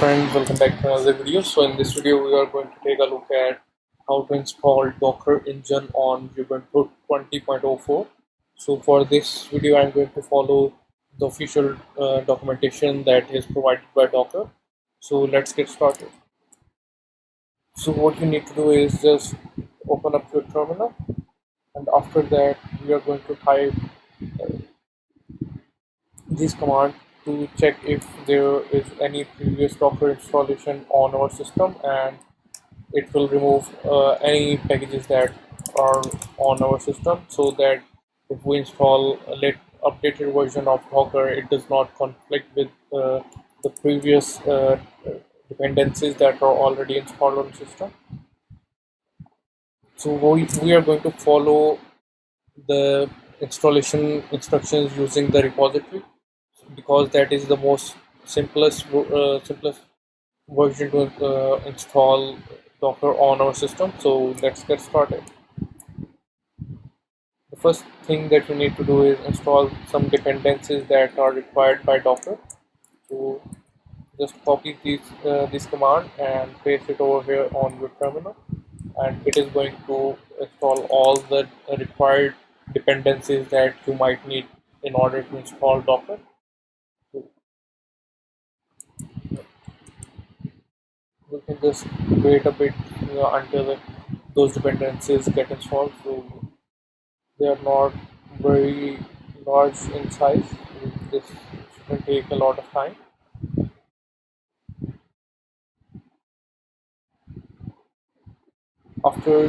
friends, welcome back to another video. So in this video we are going to take a look at how to install Docker engine on Ubuntu 20.04. So for this video I'm going to follow the official documentation that is provided by Docker. So let's get started. So what you need to do is just open up your terminal, and after that we are going to type this command to check if there is any previous Docker installation on our system, and it will remove any packages that are on our system, so that if we install a updated version of Docker, it does not conflict with the previous dependencies that are already installed on the system. So we are going to follow the installation instructions using the repository, because that is the most simplest version to install Docker on our system. So let's get started. The first thing that you need to do is install some dependencies that are required by Docker. So just copy this command and paste it over here on your terminal, and it is going to install all the required dependencies that you might need in order to install Docker. So we can just wait a bit until those dependencies get installed. So they are not very large in size. This shouldn't take a lot of time. After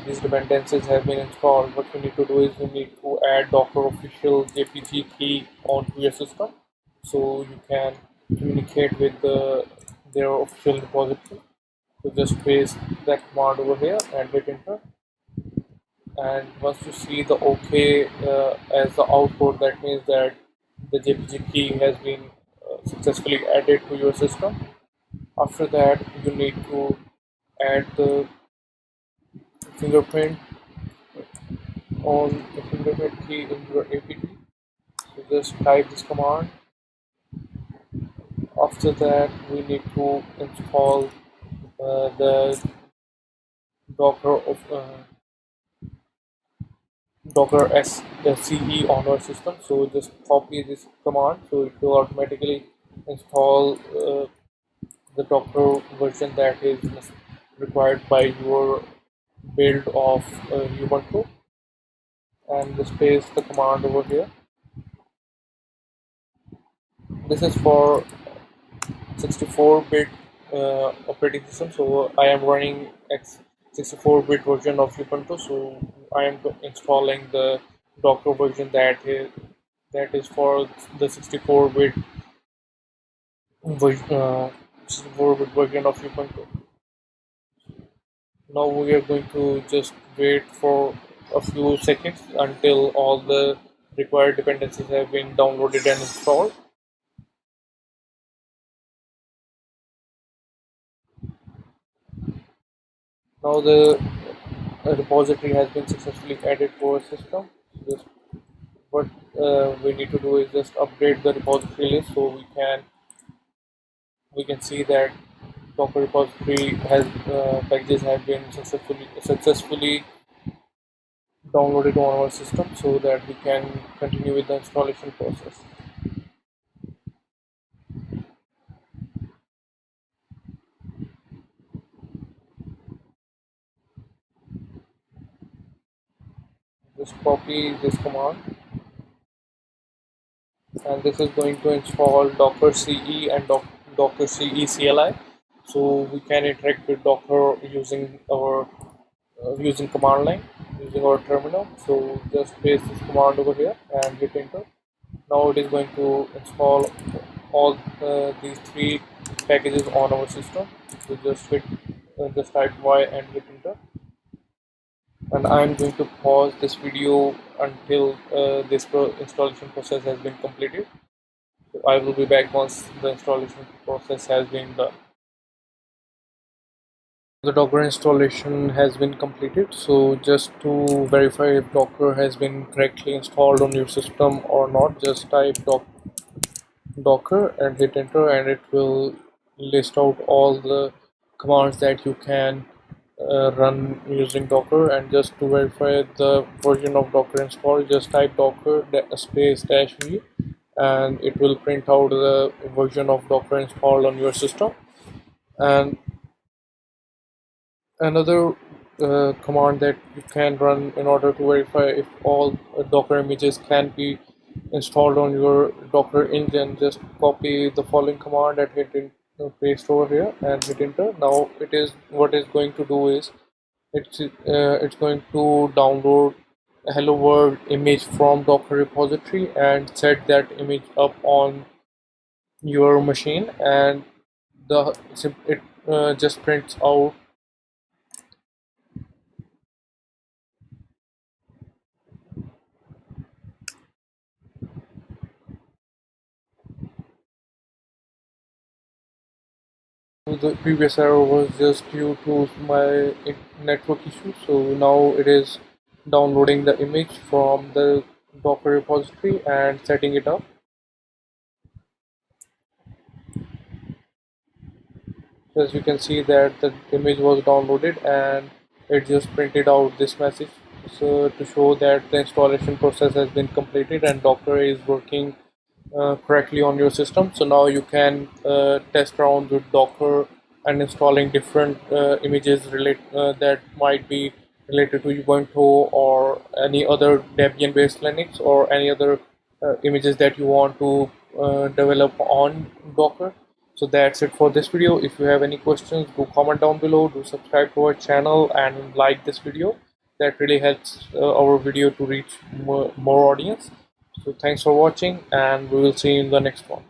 these dependencies have been installed, what you need to do is you need to add Docker official JPG key onto your system, so you can communicate with their official repository. So just paste that command over here and hit enter. And once you see the OK as the output, that means that the JPG key has been successfully added to your system. After that, you need to add the fingerprint on the fingerprint key in your apt. So just type this command. After that, we need to install the Docker of Docker SCE on our system. So just copy this command, so it will automatically install the Docker version that is required by your build of Ubuntu, and just paste the command over here. This is for 64-bit operating system, so I am running x64-bit version of Ubuntu, so I am installing the Docker version that is for the 64-bit version of Ubuntu. Now we are going to just wait for a few seconds until all the required dependencies have been downloaded and installed. Now the repository has been successfully added to our system. Just what we need to do is just update the repository list, so we can see that Docker repository has packages have been successfully downloaded on our system, so that we can continue with the installation process. Just copy this command, and this is going to install Docker CE and Docker CE CLI, so we can interact with Docker using our using command line, using our terminal. So just paste this command over here and hit enter. Now it is going to install all these three packages on our system. So just type Y and hit enter. And I'm going to pause this video until this installation process has been completed. So I will be back once the installation process has been done. The Docker installation has been completed. So just to verify if Docker has been correctly installed on your system or not, just type Docker and hit enter, and it will list out all the commands that you can run using Docker. And just to verify the version of Docker installed, just type docker space dash v, and it will print out the version of Docker installed on your system. And another command that you can run in order to verify if all Docker images can be installed on your Docker engine, just copy the following command and hit in, paste over here and hit enter. Now it is what it's going to do is it's going to download a hello world image from Docker repository and set that image up on your machine, and it just prints out the previous error was just due to my network issue. So now it is downloading the image from the Docker repository and setting it up. So as you can see that the image was downloaded and it just printed out this message, so to show that the installation process has been completed and Docker is working correctly on your system. So now you can test around with Docker and installing different images that might be related to Ubuntu or any other Debian based Linux or any other images that you want to develop on Docker. So that's it for this video. If you have any questions, do comment down below, do subscribe to our channel and like this video. That really helps our video to reach more audience. So thanks for watching, and we will see you in the next one.